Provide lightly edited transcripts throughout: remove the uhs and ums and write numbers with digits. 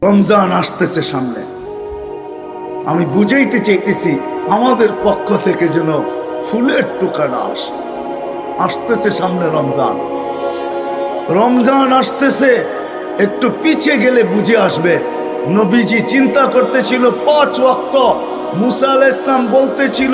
রমজান আসতেছে সামনে, আমি বুঝাইতে চাইতেছি আমাদের পক্ষ থেকে যেন ফুলের টোকাটা আসতেছে সামনে রমজান। রমজান আসতেছে, একটু পিছিয়ে গেলে বুঝে আসবে। নবীজি চিন্তা করতেছিল 5 ওয়াক্ত, মুসা আলাইহিস সালাম বলতেছিল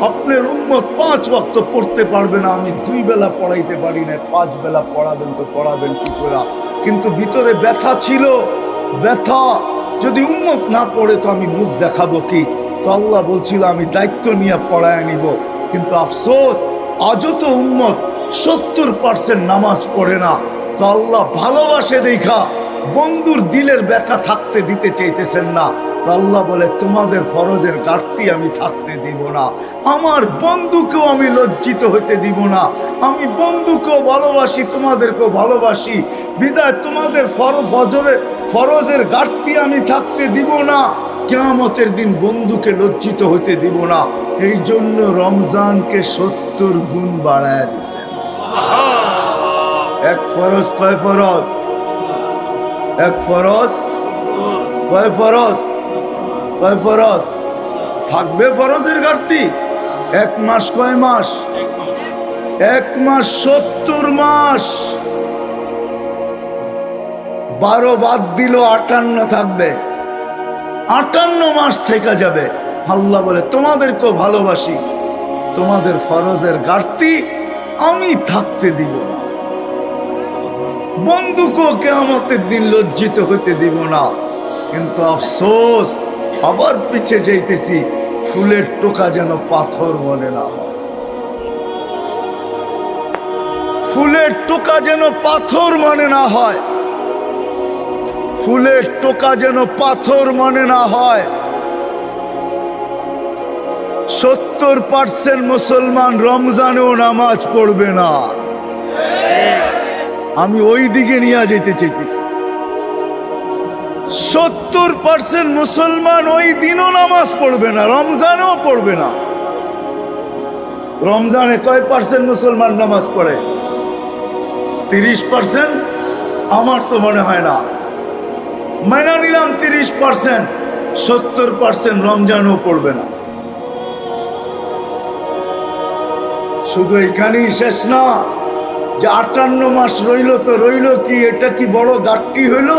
আপনার উম্মত 5 ওয়াক্ত পড়তে পারবে না, আমি 2 বেলা পড়াইতে পারি না, 5 বেলা পড়াবেন তো পড়াবেন কি করে। কিন্তু ভিতরে ব্যথা ছিল, ব্যথা যদি উম্মত না পড়ে তো আমি মুখ দেখাবো কি। তো আল্লাহ বলছিল আমি দায়িত্ব নিয়ে পড়ায় নিব। কিন্তু আফসোস আজও তো উম্মত 70% নামাজ পড়ে না। তো আল্লাহ ভালোবাসে দেখা বন্ধুর দিলের ব্যথা থাকতে দিতে চাইতেছেন না। তো আল্লাহ বলে তোমাদের ফরজের ঘাটতি আমি থাকতে দিব না, আমার বন্ধুকেও আমি লজ্জিত হতে দিব না। আমি বন্ধুকেও ভালোবাসি, তোমাদেরকেও ভালোবাসি, বিদায় তোমাদের ফরজের ঘাটতি আমি থাকতে দিব না। কিয়ামতের দিন বন্ধুকে লজ্জিত হতে দিব না। এই জন্য রমজানকে 70 গুণ বাড়ায় দিয়েছেন। এক ফরজ কয় ফরজ? এক ফরজ কয় ফরজ? কয় ফরজ? থাকবে ফরজের ঘাটতি। 1 মাস কয় মাস? 1 মাস 70 মাস। 12 বাদ দিল 58 থাকবে, 58 মাস থেকে যাবে। আল্লাহ বলে তোমাদেরকেও ভালোবাসি, তোমাদের ফরজের ঘাটতি আমি থাকতে দিব না, বন্ধুকেও কিয়ামতের দিন লজ্জিত হতে দিব না। কিন্তু আফসোস আবার পিছে যাইতেছি, ফুলের টোকা যেন পাথর মনে না হয়। ফুলের টোকা যেন পাথর মনে না হয়, ফুলের টোকা যেন পাথর মনে না হয়। 70% মুসলমান রমজানেও নামাজ পড়বে না। আমি ওই দিকে নিয়ে যেতে চাইতেছি। 70% মুসলমান ওই দিনও নামাজ পড়বে না, রমজানেও পড়বে না। রমজানে কয় পার্সেন্ট মুসলমান নামাজ পড়ে? 30%? আমার তো মনে হয় না। মাইনা নিলাম 30%, 70% রমজানও পড়বে না। শুধু এখানেই শেষ না, যে 58 মাস রইল তো রইল কি, এটা কি বড় ঘাটতি হইল?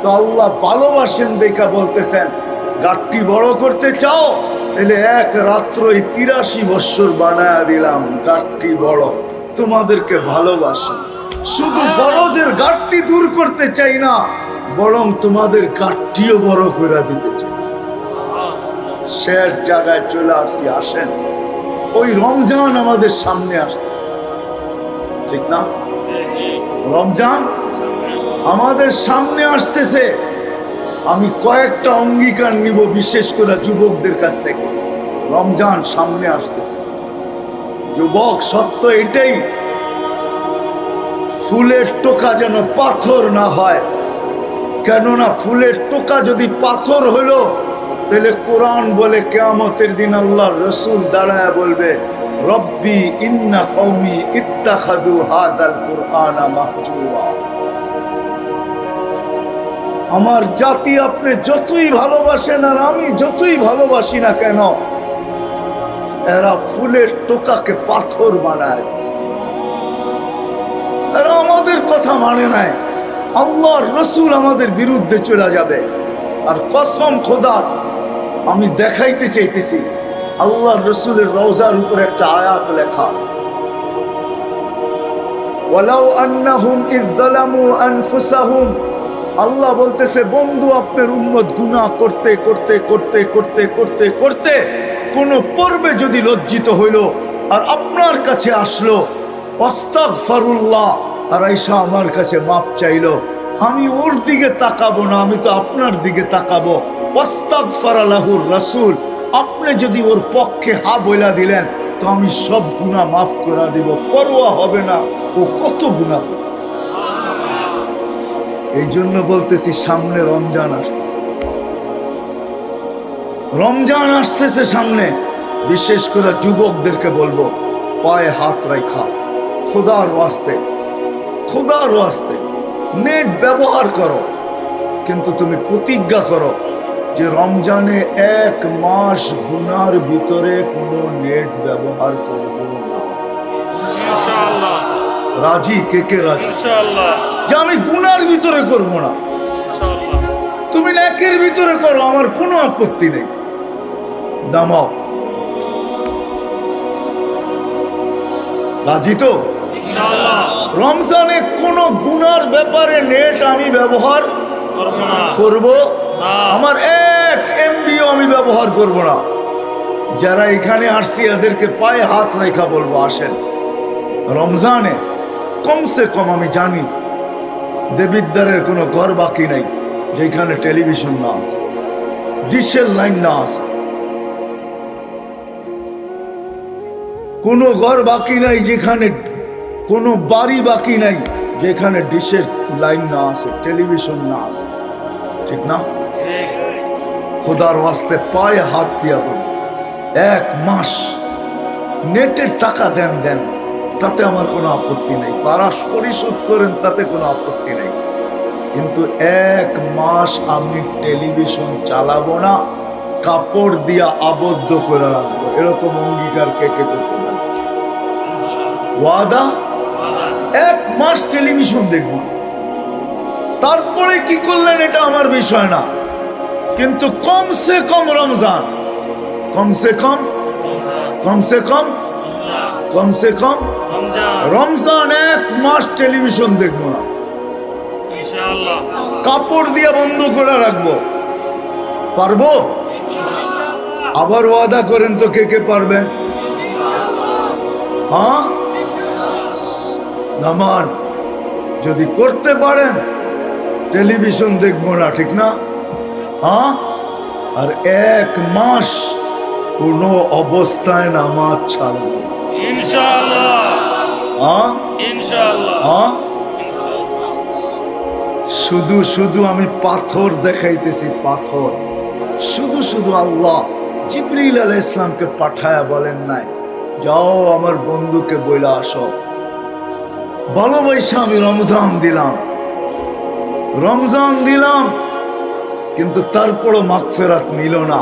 তো আল্লাহ ভালোবাসেন দেখা বলতেছেন ঘাটতি বড় করতে চাও তাহলে এক রাত্রই 83 বছর বানায়া দিলাম, ঘাটতি বড়, তোমাদেরকে ভালোবাসি। শুধু ফরজের ঘাটতি দূর করতে চাই না, বরং তোমাদের ঘাটতিও বড় করে দিতে চাই। শেষ জায়গায় চলে আসছি। আসেন, ওই রমজান আমাদের সামনে আসতেছে, ঠিক না? রমজান আমাদের সামনে আসতেছে। আমি কয়েকটা অঙ্গীকার নিব, বিশেষ করে যুবকদের কাছ থেকে। রমজান সামনে আসতেছে, যুবক সত্য এটাই, ফুলের টোকা যেন পাথর না হয়। কেননা ফুলের টোকা যদি পাথর হলো তাহলে কোরআন বলে কিয়ামতের দিন আল্লাহর রাসূল দাঁড়ায় বলবে রব্বি ইন্না কওমি ইত্তাখাযু হাদাল কুরআনা মাহজুরা। আমার জাতি আপনি যতই ভালোবাসেন আর আমি যতই ভালোবাসি না কেন, এরা ফুলের টোকাকে পাথর বানায় দিয়েছে। এরা আমাদের কথা মানে নাই, আল্লাহর রাসূল আমাদের বিরুদ্ধে চলে যাবে। আর কসম খোদার, আমি দেখাইতে চাইতেছি আল্লাহর রাসূলের রওজার উপরে একটা আয়াত লেখা আছে, ওয়ালাউ আন্নাহুম ইয যালামু আনফুসাহুম। আল্লাহ বলতেছে বন্ধু আপনার উম্মত গুনাহ করতে করতে করতে করতে করতে করতে কোন পর্বে যদি লজ্জিত হইল আর আপনার কাছে আসলো, আস্তাগফিরুল্লাহ, আর আয়েশা আমার কাছে মাপ চাইলো, আমি ওর দিকে তাকাবো না, আমি তো আপনার দিকে তাকাবো। আস্তাগফারা লাহুর রাসূল, আপনি যদি ওর পক্ষে হা বইলা দিলেন তো আমি সব গুনাহ মাফ করে দিব, পরোয়া হবে না ও কত গুনাহ। এই জন্য বলতেছি সামনে রমজান আসতেছে, রমজান আসতেছে সামনে। বিশেষ করে যুবকদেরকে বলবো পায়ে হাত রাখা, খোদার ওয়াস্তে, খোদার ওয়াস্তে নেট ব্যবহার করো। কিন্তু তুমি প্রতিজ্ঞা করো যে রমজানে 1 মাস গুনার ভিতরে কোনো নেট ব্যবহার করব না। ইনশাআল্লাহ। রাজি? কে কে রাজি? ইনশাআল্লাহ। যে আমি গুনার ভিতরে করব না, ইনশাআল্লাহ। তুমি নেকের ভিতরে করো, আমার কোনো আপত্তি নেই। দামাও, রাজি তো? ইনশাআল্লাহ। রমজানে কোনো গুনার ব্যাপারে নেট আমি ব্যবহার করব না। করব না। আমার 1 MB-ও আমি ব্যবহার করব না। যারা এখানে আসছি এদেরকে পায়ে হাত রেখা বলবো, আসেন রমজানে কমসে কম, আমি জানি দেবিদ্বারের কোনো ঘর বাকি নাই যেখানে টেলিভিশন না আছে, ডিশের লাইন না আছে, কোনো ঘর বাকি নাই যেখানে, কোনো বাড়ি বাকি নাই যেখানে ডিশের লাইন না আছে, টেলিভিশন না আছে, ঠিক না? ঠিক। খোদার ওয়াস্তে পায়ে হাত দিয়া বলি, 1 মাস নেটের টাকা দেন, তাতে আমার কোনো আপত্তি নেই, পারাস পরিশোধ করেন, তাতে কোনো আপত্তি নেই, কিন্তু 1 মাস আমি টেলিভিশন চালাবো না, কাপড় দিয়া আবদ্ধ করে রাখবো। এরকম অঙ্গীকার কে কে করতে পারে? ওয়াদা? 1 মাস টেলিভিশন দেখব, তারপরে কি করলেন এটা আমার বিষয় না, কিন্তু কমসে কম রমজান, কমসে কম রমজান 1 মাস টেলিভিশন দেখবো না, ইনশাআল্লাহ। কাপড় দিয়ে বন্ধ করে রাখবো। পারবো? আবার ওয়াদা করেন তো কে কে পারবেন? হ্যাঁ, নামান যদি করতে পারেন টেলিভিশন দেখবো না, ঠিক না? হ্যাঁ, আর 1 মাস কোনো অবস্থায় নামাজ ছাড়বো না। ইনশাআল্লাহ। হ্যাঁ ইনশাআল্লাহ। হ্যাঁ, শুধু শুধু আমি পাথর দেখাইতেছি, পাথর শুধু শুধু। আল্লাহ জিবরিল আলাইহিস ইসলামকে পাঠায়া বলেন নাই, যাও আমার বন্ধুকে বইলা আসো। ভালোবাসা আমি রমজান দিলাম, কিন্তু তারপরও মাগফিরাত নিল না।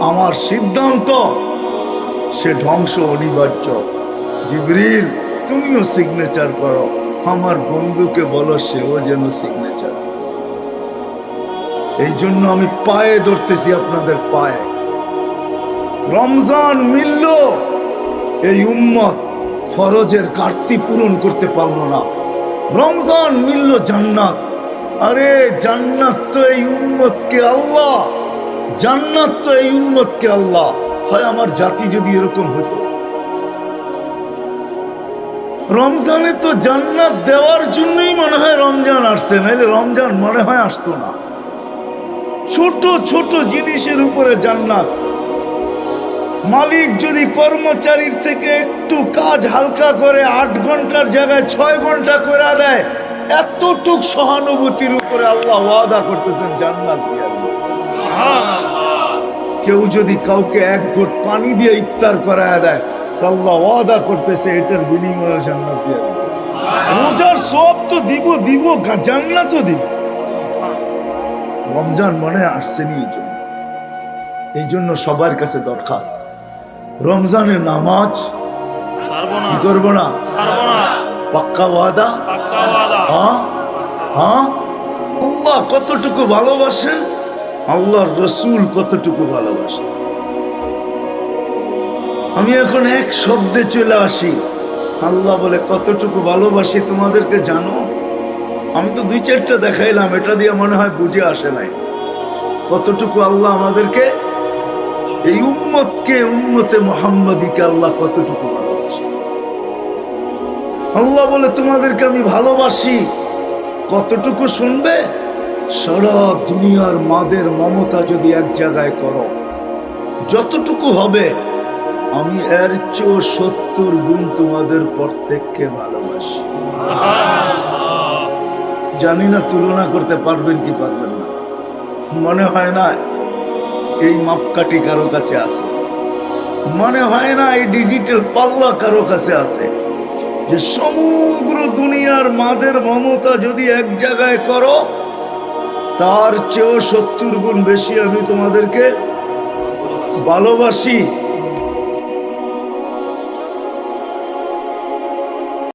আমার সিদ্ধান্ত, সে ধ্বংস অনিবার্য। জিবরিল তুমিও সিগনেচার করো, আমার বন্ধুকে বলো সেও যেন সিগনেচার। এই জন্য আমি পায়ে ধরতেছি, আপনাদের পায়ে। রমজান মিলল, এই উম্মত ফরজের ঘাটতি পূরণ করতে পারলো না। রমজান মিলল জান্নাত, আরে জান্নাত তো এই উম্মতকে আল্লাহ, জান্নাত তো এই উম্মতকে আল্লাহ। হয় আমার জাতি যদি এরকম হতো, রমজানে তো জান্নাত দেওয়ার জন্যই মনে হয় রমজান আসছে, নাইলে রমজান মনে হয় আসতো না। ছোট ছোট জিনিসের উপরে জান্নাত। মালিক যদি কর্মচারীর থেকে একটু কাজ হালকা করে 8 ঘন্টার জায়গায় 6 ঘন্টা করে দেয়, এতটুক সহানুভূতির উপরে আল্লাহ ওয়াদা করতেছেন জান্নাত দিয়ে। কেউ যদি কাউকে 1 ঘট পানি দিয়ে ইফতার করায় দেয়, তো আল্লাহ ওয়াদা করতেছে এটার বিনিময়ে জান্নাত দিয়ে দেবে। রোজার সব তো দিব, জান্নাতও দিব। রমজান মনে আসছেনি এই জন্য সবার কাছে দরখাস্ত, রমজানের নামাজ কি করবো না, পাক্কা ওয়াদা। হ্যাঁ হ্যাঁ, আল্লাহ কতটুকু ভালোবাসেন, আল্লাহর রসুল কতটুকু ভালোবাসেন। আমি এখন এক শব্দে চলে আসি, আল্লাহ বলে কতটুকু ভালোবাসি তোমাদেরকে জানো? আমি তো 2-4টা দেখাইলাম, এটা দিয়ে মনে হয় বুঝে আসে নাই কতটুকু আল্লাহ আমাদেরকে, এই উম্মতকে, উম্মতে মুহাম্মাদীকে আল্লাহ কতটুকু ভালোবাসে। আল্লাহ বলে তোমাদেরকে আমি ভালোবাসি কতটুকু শুনবে? সারা দুনিয়ার মাদের মমতা যদি এক জায়গায় করো, যতটুকু হবে আমি এর চেয়ে 70 গুণ তোমাদের প্রত্যেককে ভালোবাসি। জানি না তুলনা করতে পারবেন কি পারবেন না, মনে হয় না এই মাপকাঠি কারো কাছে আছে, মনে হয় না এই ডিজিটাল পাল্লা কারো কাছে আছে, যে সমগ্র দুনিয়ার মাদের মমতা যদি এক জায়গায় করো, তার চেয়েও 70 গুণ বেশি আমি তোমাদেরকে ভালোবাসি।